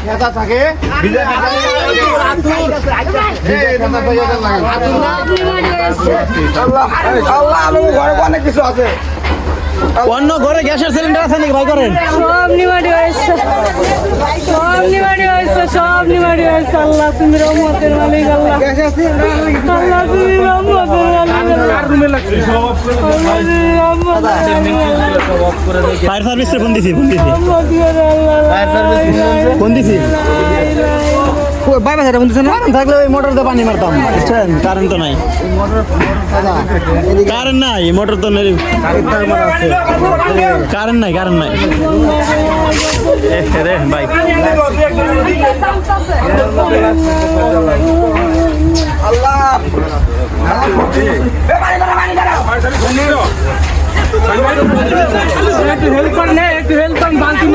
খেতা থাকে অনেক কিছু আছে। অন্য ঘরে গ্যাসের সিলিন্ডার আছে নাকি ভাই করেন? সব নিমাড়ি হয়েছে, সব নিমাড়ি হয়েছে, সব নিমাড়ি হয়েছে। আল্লাহ তুমি রহমতের মালিক, আল্লাহ আল্লাহ তুমি রহমতের মালিক। ফায়ার সার্ভিসে ফোন দিছি ফোন দিছি বাইরে ফোন দিচ্ছে না থাকলে ওই মোটর দিয়ে পানি মারতাম বুঝছেন, কারেন্ট তো নাই, কারেন্ট নাই, মোটর তো নেই, কারেন্ট নাই, কারেন্ট নাই ভাই। একটু হেল্প করেন, একটু হেল্প করেন, বালতি